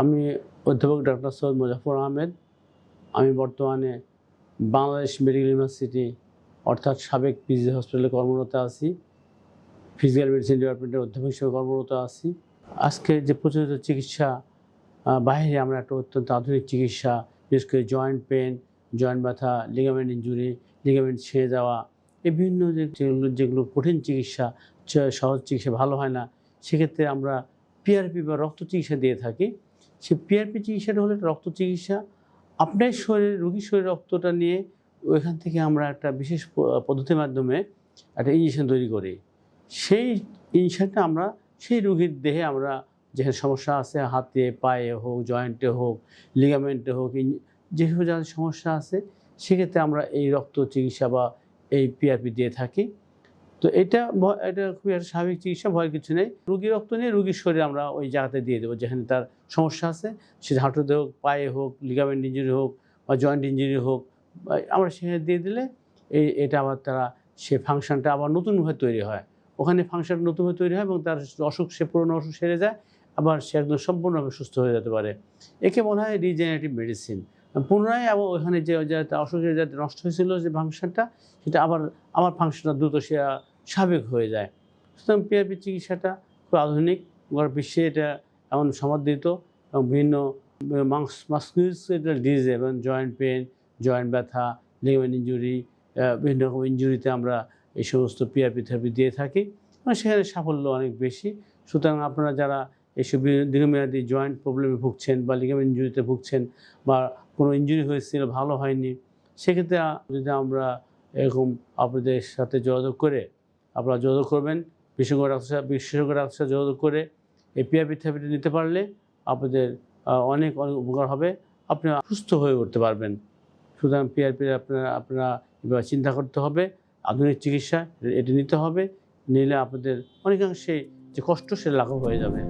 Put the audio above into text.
আমি অধ্যাপক ডক্টর সৈয়দ মোজাফফর আহমেদ। আমি বর্তমানে বাংলাদেশ মেডিকেল ইউনিভার্সিটি অর্থাৎ সাবেক পিজি হসপিটালে কর্মরত আছি। ফিজিক্যাল মেডিসিন ডিপার্টমেন্টের অধ্যাপক হিসেবে কর্মরত আছি। আজকে যে প্রচলিত চিকিৎসা বাইরে আমরা একটা অত্যন্ত আধুনিক চিকিৎসা, বিশেষ করে জয়েন্ট পেন, জয়েন্ট ব্যথা, লিগামেন্ট ইনজুরি, লিগামেন্ট ছিঁড়ে যাওয়া, এই বিভিন্ন যেগুলো কঠিন চিকিৎসা, সহজ চিকিৎসা ভালো হয় না, সেক্ষেত্রে আমরা পিআরপি বা রক্ত চিকিৎসা দিয়ে থাকি। সেই পিআরপি চিকিৎসাটা হলো রক্ত চিকিৎসা। আপনার শরীরে রোগীর শরীরের রক্তটা নিয়ে ওইখান থেকে আমরা একটা বিশেষ পদ্ধতির মাধ্যমে একটা ইনজেকশন তৈরি করি। সেই ইনজেকশনটা আমরা সেই রোগীর দেহে আমরা যেখানে সমস্যা আছে, হাতে পায়ে হোক, জয়েন্টে হোক, লিগামেন্টে হোক, যেসব যাদের সমস্যা আছে সেক্ষেত্রে আমরা এই রক্ত চিকিৎসা বা এই পিআরপি দিয়ে থাকি। তো এটা খুবই একটা স্বাভাবিক চিকিৎসা, ভয়ের কিছু নেই। রোগীর রক্ত নিয়ে রোগীর শরীরে আমরা ওই জায়গাতে দিয়ে দেবো যেখানে তার সমস্যা আছে, সেটা হাঁটুতে হোক, পায়ে হোক, লিগামেন্ট ইঞ্জুরি হোক বা জয়েন্ট ইঞ্জুরি হোক, আমরা সেখানে দিয়ে দিলে এটা আবার সে ফাংশনটা আবার নতুনভাবে তৈরি হয়। ওখানে ফাংশনটা নতুনভাবে তৈরি হয় এবং তার পুরনো অসুখ সেরে যায়, আবার সে একদম সম্পূর্ণভাবে সুস্থ হয়ে যেতে পারে। একে বলা হয় রিজেনারেটিভ মেডিসিন। পুনরায় আবার ওখানে যে অসুখের যাতে নষ্ট হয়েছিল যে ফাংশনটা, সেটা আমার ফাংশনটা দ্রুত সে স্বাভাবিক হয়ে যায়। সুতরাং পিআরপি চিকিৎসাটা খুব আধুনিক, গোটা বিশ্বে এটা এমন সমাদৃত এবং বিভিন্ন মাসকুলার ডিজিজ এবং জয়েন্ট পেন, জয়েন্ট ব্যথা, লিগামেন্ট ইনজুরি, বিভিন্ন রকম ইনজুরিতে আমরা এই সমস্ত পিআরপি থেরাপি দিয়ে থাকি এবং সেখানে সাফল্য অনেক বেশি। সুতরাং আপনারা যারা এইসব দীর্ঘমেয়াদী জয়েন্ট প্রবলেমে ভুগছেন বা লিগামেন্ট ইনজুরিতে ভুগছেন বা কোনো ইনজুরি হয়েছিল ভালো হয়নি, সেক্ষেত্রে যদি আমরা এরকম আপনাদের সাথে যোগাযোগ করে আপনারা যোগাযোগ করবেন, বিশেষজ্ঞ ডাক্তার সাথে যোগাযোগ করে এই পিআরপি থেরাপিটা নিতে পারলে আপনাদের অনেক উপকার হবে, আপনি সুস্থ হয়ে উঠতে পারবেন। সুতরাং পিআরপি আপনারা এবার চিন্তা করতে হবে, আধুনিক চিকিৎসা এটি নিতে হবে, নিলে আপনাদের অনেকাংশে যে কষ্ট সে লাঘব হয়ে যাবে।